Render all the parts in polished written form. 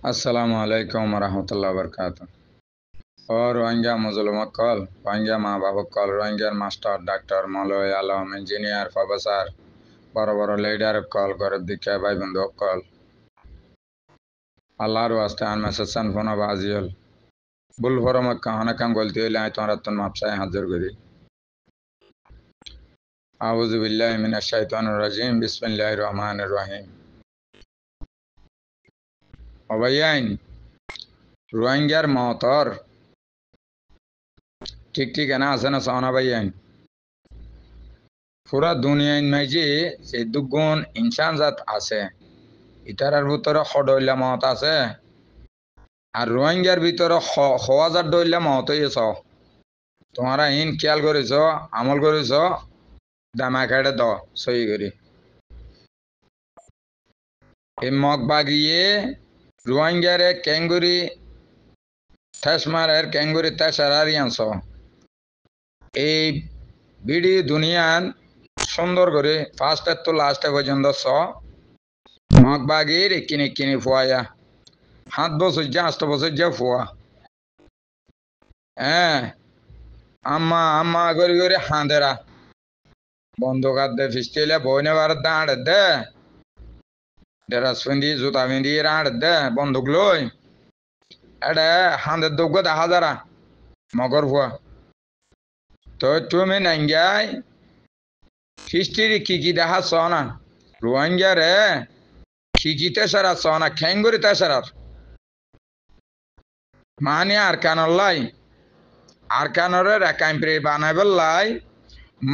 अस्सलामु अलैकुम वरहमतुल्लाहि वबरकातुहू। और रोहिंग्या मुसलमान कल रोहिंग्या माँ बाप कल रोहिंग्यार मास्टर डॉक्टर मौलवी आलम इंजिनियर प्रफेसर बड़ बड़ লিডার কল করে দিকে ভাই বন্ধু কল আল্লাহর ওয়াস্তে আন মেসেসান ফোন বাজিল বুল ফরম কাহনা কাম গলতি হইলে আই তোমরা তুন মাপসাই হাজির করি আউযু বিল্লাহি মিনাশ শাইতানির রাজিম বিসমিল্লাহির রহমানির রহিম। অবাইয়াইন রোহিঙ্গার মতর ঠিক ঠিক না আছে না সোনা ভাইয়াইন পুরা দুনিয়ায় মাঝে যে দুগুণ ইনসান জাত আছে ইটারার ভিতরে হডইলা মত আছে আর রোহিঙ্গার ভিতরে হাজার ডইলা মত হয়েছ তোমরা ইন খেয়াল করেছ আমল করেছ দামা খেড়ে দ সই করি এই মগ বাগিয়ে রোহিঙ্গারে ক্যাঙ্গুরি ঠেসমারের ক্যাঙ্গুরি তেসারি আনছ এই বিডি দুনিয়ান সুন্দর করে ফার্স্টের তো লাস্টে পর্যন্ত মগ বাগির কিনে কিনে ফুয়ায়া 7 বছর যা 8 বছর যা ফুয়া হ্যাঁ আম্মা আম্মা করে করে হাঁদেরা বন্ধুক হাত দে ফিস্টিলে বইনে বার দাঁড় দে ডেরাস ফিন্দি জুতা ফিন্দি রাঁড় দে বন্ধুক লই এডে হাঁদের দুগ্গ দেখা যারা মগর ফুয়া তো তুমি নাঙ্গাই হিস্ট্রি কি দেখা চ না রোহিঙ্গা রে কি তেসারা চ না খেঙ্গুরি তেসারার মানে আর কানল্লাই আর কানরে রেকাইম্প্রি বানাইবল্লাই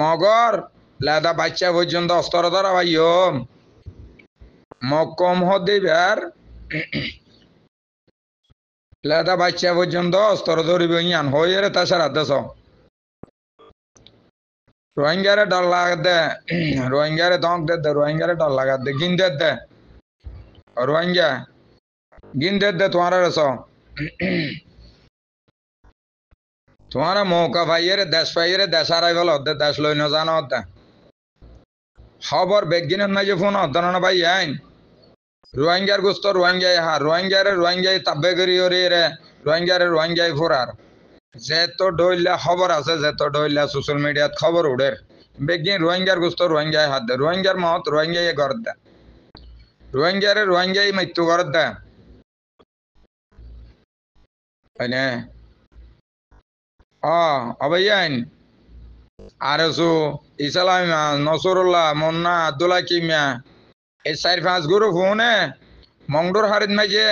মগর লেদা বাচ্চা পর্যন্ত অস্তর ধরা ভাইও মগ কম হদিবার লেদা বাচ্চা পর্যন্ত অস্তর ধরিব ইয়ান হয়ে রে তেসারা দেশ রোহিঙ্গারে ডর লাগাত দে রোহিঙ্গারে দঙ্ক দে রোহিঙ্গারে ডর লাগাত দে গিন দে রোহিঙ্গা গিন দে তোমার রেছ তোমারা মৌকা পাইয়ে দেশ পাইয়ে দেশ হারাই ফেল দেশ লই ন জানো খবর বেগিনের নাই যে ফোন হদ্দ না ভাই আইন রোহিঙ্গার গোস্ত রোহিঙ্গাই হা রোহিঙ্গাই তাব্বে করি ওরে রে রোহিঙ্গাই ফোরার যেত ডইলা খবর আছে যেত ডইলা সোশ্যাল মিডিয়াত খবর উড়ের বেগিন রোহিঙ্গার গোস্ত রোহিঙ্গাই হাত দে রোহিঙ্গার মত রোহিঙ্গাই ঘর দে রোহিঙ্গাই মৃত্যু ঘর দে হয়নে অবাইয়াইন আরসু ইসলাম নসরুল্লাহ মন্না আব্দুল্লাহ কিমিয়া এই 4-5 গুরু ফোনে মংডুর হারিত মাঝে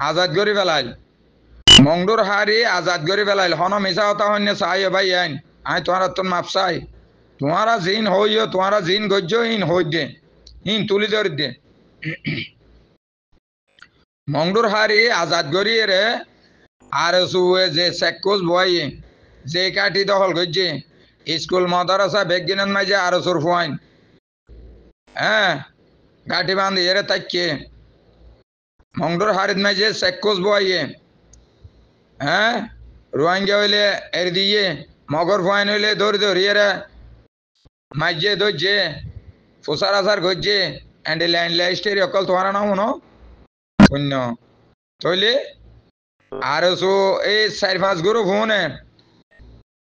আজাদ করি ফেলাইল মংডুর হারি আজাদ করি ফেলাইল হন মিশা হতা হন্যে চাই ভাই আইন আই তোমার তোর মাপ চাই তোমারা জিন হইও তোমারা জিন গজ্য ইন হই দে ইন তুলি ধরি দে মংডুর হারি আজাদ করি রে আরসু যে সেকুস বই যে কাঠি দখল করছে স্কুল মাদ্রাসা বেগিনের মাঝে আরসুর ফুয়াইন হ্যাঁ গাঠি বান্ধি এরে তাইকে মংডুর হারিত মাঝে সেকুস বইয়ে হ্যাঁ রোহিঙ্গা হইলে এর দিয়ে মগর ফুয়াইন হইলে ধরি এরে মাঝে ধরছে ফুসার আসার করছে অ্যান্ড ল্যান্ড লাইস্টের অকল তোমার নাম শুনো শূন্য তৈলে আরসু এই 4-5 গুরু ফোনে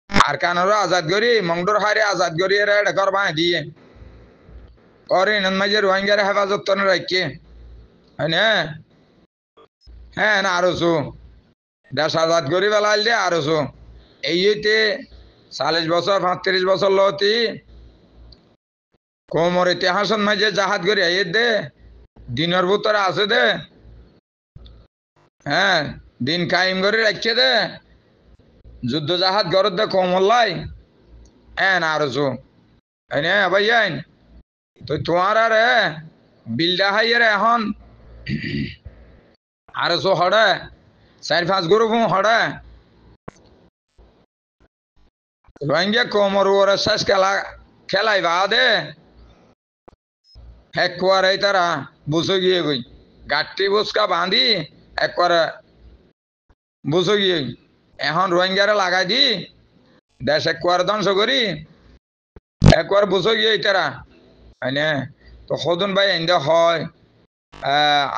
আর কানর আজাদ করি মংডুর হারে আজাদ করি এরা ঘর বাঁ দিয়ে করে মাঝে রোহিঙ্গার হেফাজত তো রাখে হ্যাঁ না আরসু দেশ আজাদ করি বেলাল দে আরসু এইতে 40 বছর 35 বছর লতি কোমর ইতিহাসন মাঝে জাহাজ করি আইয়ে দে দিনের ভিতরে আছে দে হ্যাঁ দিন কায়েম করে রাখছে দে যুদ্ধ জাহাজ গরত দে কমল্লাই হ্যাঁ না আরসু ভাই আইন তো তোমার রে বিলডা হাইয়ে রে এখন আরসু হড়ে 4-5 গুরু ফোন হড়ে রোহিঙ্গা কোমর ওরে শেষ খেলাই বা দে একবারে তারা বুঝে গিয়ে গই গাঠটি বুসকা বাঁধি একবারে বুঝে গিয়ে এখন রোহিঙ্গারে লাগাই দি দেশ একবার ধ্বংস করি একবার বুঝে গিয়ে তারা হয়নে তো সদন ভাই এনে হয়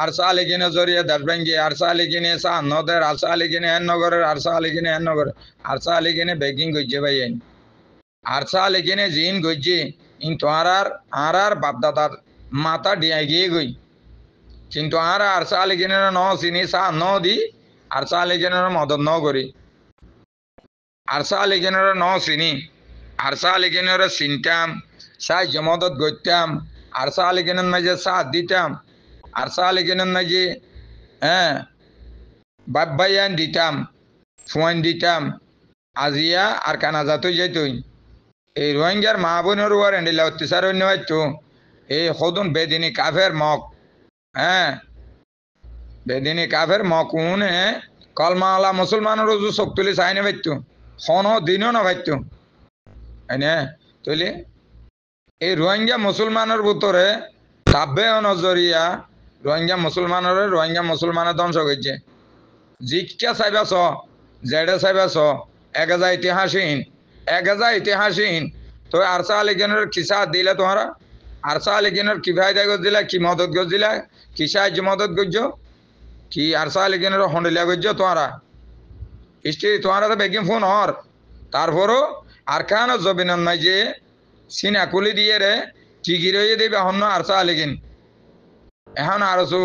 আরসা আলিগিনে জরিয়ে দেশবেঙ্গি আরসা আলিগিনে নদের আরসা আলিগিনে হেন নগরের আরসা আলিগিনে হেন নগর আরসা আলিগিনে বেগিং গজ্জে ভাই আরসা আলিগিনে জিন গজ্জে ইন তো আর বাপদাদার মাথা ডিয়া গিয়ে গই কিন্তু আর আরসা আলিগিনে ন চিনি সা ন দি আরসা আলিগিনে মদত ন করি আরসা আলিগিনে ন চিনি আরসা আলিগিনে চিনতাম সাহায্য মদত করতাম আরসা আলিগিনের মাঝে সাথ দিতাম আরসা আলিগিনের মাঝে হ্যাঁ বাব্বাইয়ান দিতাম ফুয়ান দিতাম আজিয়া আর কানাজা তুই যাইতুই এই রোহিঙ্গার মা বোনের ওয়ার এন্ডিলা অত্যাচার অন্য হয়তো এই সদন বেদিনী কাফের মক হ্যাঁ বেদিনী কাফের মক উনে কলমাওয়ালা মুসলমানের রুজু চোখ তুলি চাই না পাইতো কোনো দিনও না পাইতো হয়নে তুলি এই রোহিঙ্গা মুসলমানের ভিতরে তাব্বে নজরিয়া রোহিঙ্গা মুসলমানের ধ্বংস করছে জিজ্ঞা চাইবাছ জেডে চাইবাছ এক হাজার ইতিহাসহীন তো আরসা আলিগিনের কিসা দিলে তোমারা আরসা আলিগিনের কি ফায়দা গজ দিলা কি মদত গজ দিলা কি সাহায্য মদত গজ্জ কি আরসা আলিগিনের হন্ডিলা গজ্জ তোমারা স্ত্রী তোমারা তো বেগিম ফোন হর তারপরও আর খান জবিনন নাই যে সিনা কুলি দিয়ে রে টিকি রয়ে দেবে হন্য আরসা আলিগিন এখন আরসু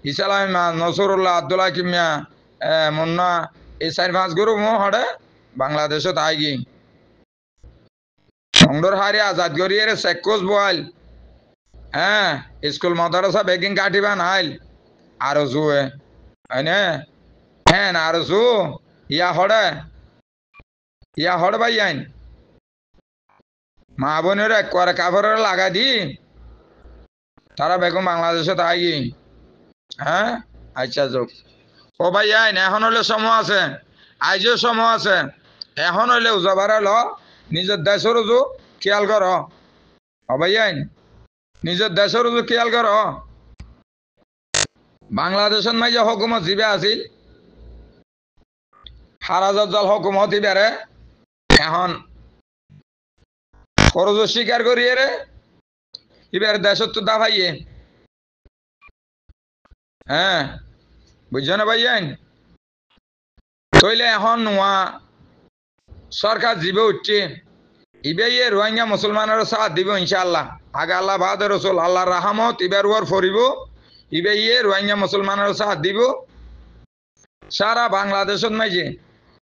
ইসালাম নসরুল্লাহ আব্দুল্লাহ কিমিয়া মুন্না এই 4-5 গুরু মো হড়ে বাংলাদেশত আইগি সংডর হারে আজাদ গরিয়ে সেকোস বয়াল হ্যাঁ স্কুল মাদ্রাসা বেগিং কাটিবা নাইল আরো জুয়ে হয়নে হ্যাঁ আরো জু ইয়া হড়ে ভাই আইন মা বোনের একবারে কাপড়ের লাগা দি তারা বেগম বাংলাদেশে আইগি হ্যাঁ আচ্ছা যোগ ও ভাই আইন এখন হলে সময় আছে আইজও সময় আছে এখন হইলে উজাবারে ল নিজের দেশের উজু খেয়াল কর ও ভাই আইন নিজের দেশের উজু খেয়াল কর বাংলাদেশের মাঝে হুকুমত জিবে আছিল হারাজাল হুকুমত ইবারে এখন খরচ স্বীকার করিয়ে রে এবার দেশত তো দাফাইয়ে হ্যাঁ বুঝছো না ভাইয়ান তইলে এখন নোয়া সরকার জিবে উঠছে ইবে ইয়ে রোহিঙ্গা মুসলমানের সাথ দিব ইনশাআল্লাহ আগে আল্লাহ বাদ রসুল আল্লাহ রাহমত ইবার ওয়ার ফরিব ইবে ইয়ে রোহিঙ্গা মুসলমানের সাথ দিব সারা বাংলাদেশের মাঝে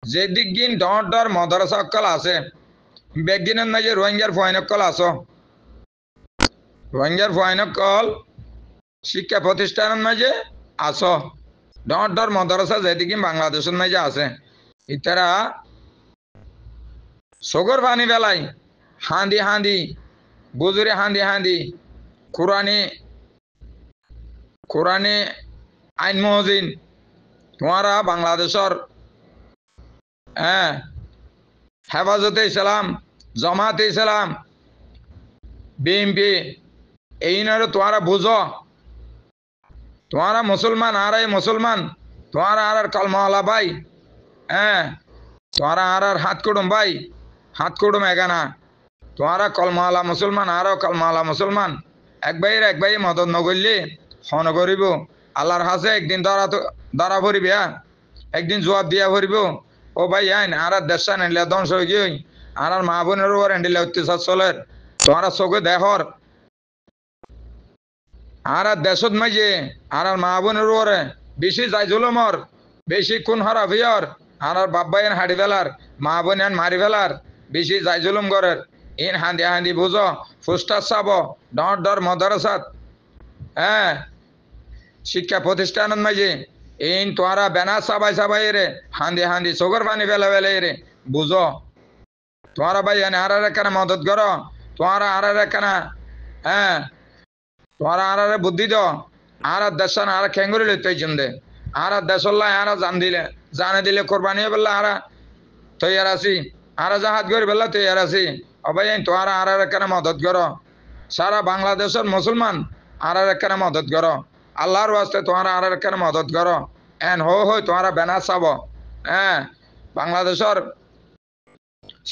যে দিকগিন ডর মাদ্রাসা অক্কল আছে বেগিনের মাঝে রোহিঙ্গার ফয়নক্কল আস রোহিঙ্গার ফয়নক্কল শিক্ষা প্রতিষ্ঠানের মাঝে আস ডর মাদ্রাসা যেদিকে বাংলাদেশের মাঝে আছে ইতারা সগর পানি বেলাই হাঁদি বুজুরে হাঁদি কোরআনে আইন মহজিন তোমারা বাংলাদেশের হ্যাঁ হেফাজতে ইসলাম জামাতে ইসলাম বিএনপি এই নয় তোমারা বুঝো তোমারা মুসলমান আর মুসলমান তোমারা আর কলমাওয়ালা ভাই হ্যাঁ তোমারা আর হাত কুড়ুম এগানা তোমারা কলমাওয়ালা মুসলমান আরো কলমাওয়ালা মুসলমান এক ভাই মদত নগরলে হন করিব আল্লাহর হাসে একদিন ধরা ভরিবে একদিন জবাব দিয়া ভরিব ও ভাই আইন আর দেশা নিলে ধ্বংস হয়ে গিয়ে আর মা বোনের ওর হ্যান্ডিলে অত্যাচার চলে তোমারা চোখে দেখর আর দেশত মাঝে আর মা বোনের ওরে বেশি যাই জুলমর বেশি কোন হরা ভিয়র আর বাব্বাইন হাড়ি ফেলার মা বোন মারি ফেলার বেশি যাই জুলুম করের ইন হাঁদি বুঝো ফুস্টার চাব ডর মদরসাত হ্যাঁ শিক্ষা প্রতিষ্ঠানের মাঝে ইন তোরা বেনা সাবাই রে হাঁদি চোখের পানি ফেলে রে বুঝো তোরা ভাই আর একখানা মদত করো তোরা আর একখানা হ্যাঁ তোরা আর বুদ্ধি দ আর দেশন আর খেঙ্গুরি লিতে দে আর দেশল্লাহ আর জানে দিলে কোরবানি বললা আর তৈয়ার আছি আর জাহাজ করে বললা তৈয়ার আছি অবাই তোরা আর একখানা মদত করো সারা বাংলাদেশের মুসলমান আর একখানা মদত করো আল্লাহর ওয়াস্তে তোরা আর একখানা মদত করো এন হই তোরা বেনা চাব হ্যাঁ বাংলাদেশের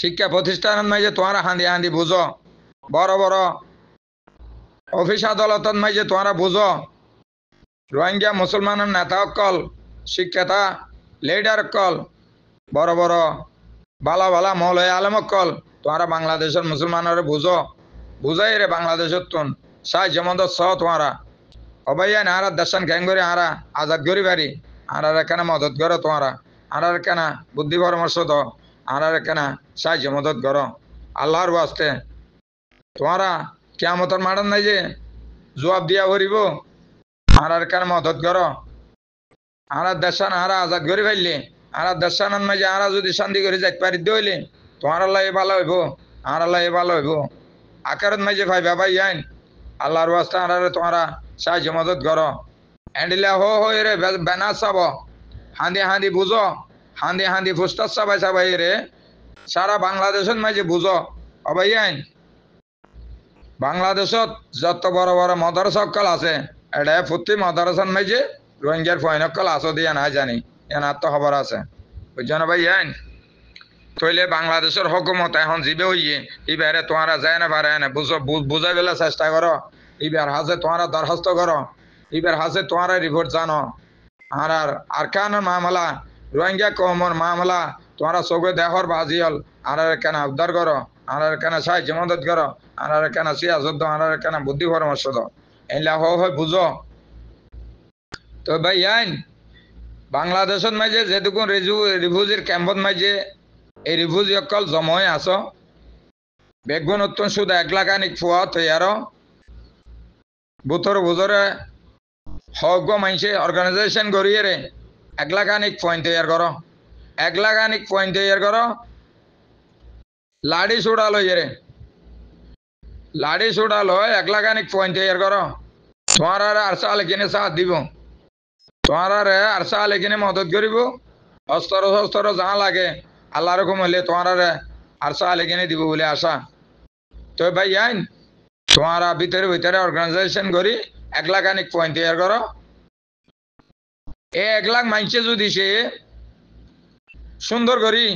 শিক্ষা প্রতিষ্ঠানের মাঝে তোরা হাঁদি বুঝো বড় অফিস আদালতের মাঝে তোরা বুঝো রোহিঙ্গা মুসলমানের নেতা অকল শিক্ষাতা লিডার অকল বড় বড় বালা বালা মৌলাই আলম অকল তোমরা বাংলাদেশের মুসলমানের বুঝো বুঝাই রে বাংলাদেশের তুন সাহায্য মদত সহ তোমরা অবাইয়া নারা দেশান গ্যাং করে আরা আজাদ করি বাড়ি আর এখানে মদত করো তোমরা আর এখানে বুদ্ধি পরামর্শ দাও আর এখানে সাহায্য মদত করো আল্লাহর বাস্তে তোমরা কিয়ামতের মাঠন নাই যে জবাব দিয়া ভরিব আর এখানে মদত করো আর দেশান আর আজাদ করি ফেললি আর দেশানন মাঝে আর যদি শান্তি করে যাইতে পারি দইলে তোমার আল্লাহ ভালো হইব আর আল্লাহ ভালো হইব আকারত মাঝে ভাইবা ভাই আইন আল্লাহর বাস্তে আর তোমরা সাহায্য মদত করো এন্ডিলা হো রে বেনা চাব হাঁদি হাঁদি বুঝো হাঁদি হাঁদি ফুস্তার চাবাই চাবাই রে সারা বাংলাদেশের মাঝে বুঝো অবাই আইন বাংলাদেশত যত বড় বড় মাদ্রাসা অকল আছে এটা প্রতি মাদ্রাসার মাঝে রোহিঙ্গার ফয়ন অকল আসো দিয়া না জানি এনার তো খবর আছে বুঝছো না ভাই আইন তইলে বাংলাদেশের হুকুমত এখন জিবে হইয়ে এবারে তোমরা যায় না পারে না বুঝো বুঝাই বেলা চেষ্টা করো এবার হাজে তোমরা দরখাস্ত করো এবার হাজে তোমরা রিপোর্ট জানো আর আরকানের মামলা রোহিঙ্গা কমর মামলা তোমরা চোখে দেহর বাজিয়াল আর কেন উদ্ধার করো আর কেন সাহায্য মদত করো আর কেন সিয়াসত দাও আর কেন বুদ্ধি পরামর্শ দাও এলা হয় বুঝো তো ভাই আইন বাংলাদেশের মাঝে যেটুকু রিফিউজির ক্যাম্পত মাঝে এই রিফিউজি অকল জময় আছো বেগুন উত্তম শুধু 1 লাখ আনিক ফুয়া তৈয়ার বুথর বুঝরে হগ মাইছে অর্গানাইজেশন করিয়ে রে 1 লাখ আনিক পয়েন্ট তৈয়ার করো 1 লাখ আনিক পয়েন্ট তৈয়ার করো লাড়ি সুড়া লই রে লাড়ি সুড়া লয় 1 লাখ আনিক পয়েন্ট তৈয়ার করো তোমার আর সাল কিনে সাথ দিব তোমার আর সাল কিনে মদত করিব অস্ত্র শস্ত্র যা লাগে আল্লাহ রকম হলে তোমার আর সাল কিনে দিব বলে আশা তো ভাই আইন তোমারা ভিতরে ভিতরে অর্গানাইজেশন করি 1 লাখ আনিক পয়েন্ট তৈয়ার করো 1 লাখ মাইছে যদি সে সুন্দর করি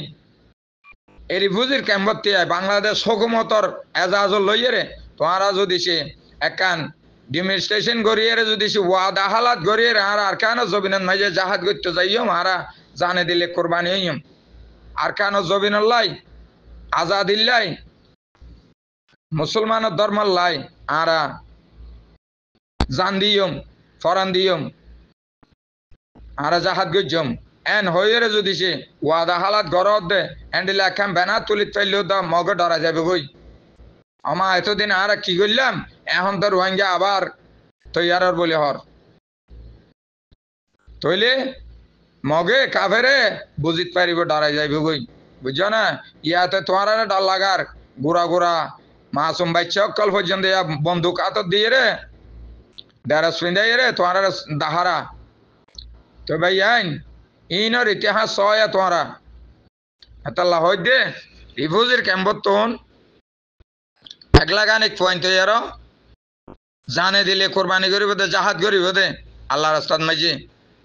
এই রিফিউজির ক্যাম্পত বাংলাদেশ হুকুমতর এজাজ লইয়ে রে তোমারা যদি সে একান ডিমিনিস্ট্রেশন করিয়ে রে যদি সে ওয়াদা হালাত করিয়ে রে আর কেন জবিনের মাঝে জাহাজ করতে যাইম আর জানে দিলে কোরবানি হইম আর কেন জবিনের লাই আজাদিল্লাই মুসলমানের ধর্মের লাই আর জান দিয়ম ফরান দিয়ম আর জাহাজ গজ্জম এন হয়ে যদি সে ওয়াদা হালাত গরত দে এন্ডিলে একখান ব্যানার তুলিত ফেললেও তো মগে ডরা যাবে গই আমা এতদিন আর কি করলাম এখন তো রোহিঙ্গা আবার তৈয়ার বলে হর তইলে মগে কাফেরে বুঝিত পারিব ডরাই যাইব গই বুঝছো না ইয়াতে তোমার ডর লাগার গোড়া গোড়া মাসুম বাচ্চা অকল পর্যন্ত বন্দুক হাতত দিয়ে রে ডেরাস ফিন্দাই রে তোমার দাহারা তো ভাই আইন ইনর ইতিহাস সয়া তোমরা এতাল্লা হয় দে রিফিউজির ক্যাম্পত তোন 1 লাখ আনিক পয়েন্ট তৈয়ার জানে দিলে কোরবানি করিব দে জাহাজ করিব দে আল্লাহ রাস্তাত মাঝে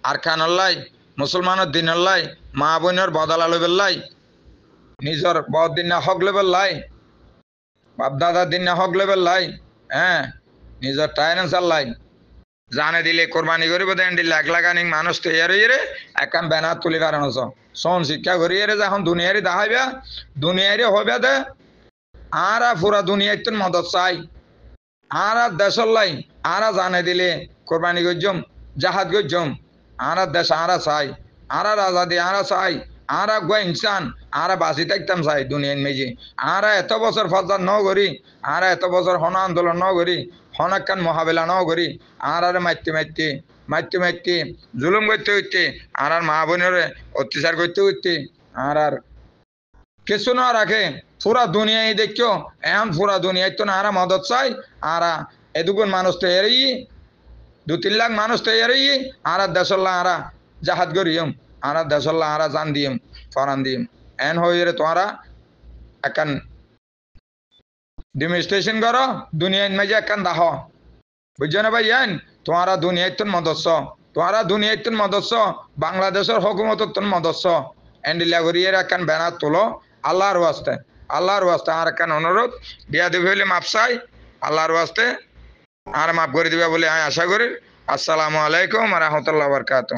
আর খানর লাই মুসলমানের দিনের লাই মা বোনের বদলা লইবের লাই নিজর বদ দিন না হক লেবেল লাই বাপ দাদার দিন না হক লেবেল লাই হ্যাঁ নিজর টাইনান্সার লাই জানে দিলে কোরবানি করিব দেন দিলে 1 লাখ আনিক মানুষ তৈয়ার হইয়ে রে একান ব্যানার তুলি কারণ সন শিক্ষা করিয়ে রে যখন দুনিয়ারি দেখাইবা দুনিয়ারি হইবা দে আর পুরা দুনিয়ায় তো মদত চাই আর দেশর লাই আর জানে দিলে কোরবানি গজ্জম জাহাজ গজ্জম আর দেশ আর চাই আর আজাদি আর চাই আর গো ইনসান আর বাঁচি থাকতাম চাই দুনিয়ার মেজে আর এত বছর ফজর ন করি আর এত বছর হন আন্দোলন ন করি হনাক্কান মোকাবেলা ন করি আর মারতে মারতে মারতে মারতে জুলুম করতে করতে আর মা বোনের অত্যাচার করতে করতে আর কিছু না রাখে পুরা দুনিয়ায় দেখিও এখন পুরা দুনিয়ায় তো না মদত চাই আর এদুগুন মানুষ তো এরই 2-3 লাখ মানুষ তো এরই আর দেশল্লা আর জাহাজ করিম আর দেশল্লা আর জান দিম ফরান দিম এন হয়ে রে তোমরা একান ডিমিনিস্ট্রেশন করো দুনিয়ায় মাঝে একান দাহ বুঝছো না ভাই এন তোমরা দুনিয়ায় তো মদস্য তোমরা দুনিয়ায় তো মদস্য বাংলাদেশের হুকুমত তো মদস্য এন্ডিলা করিয়ে একান ব্যানার তোলো আল্লাহর ওয়াস্তে আর কেন অনুরোধ বিয়া দিবি হইলে মাপ চাই আল্লাহর ওয়াস্তে আর মাফ করে দিবা বলে আমি আশা করি আসসালামু আলাইকুম রহমতুল্লাহ বরকাত।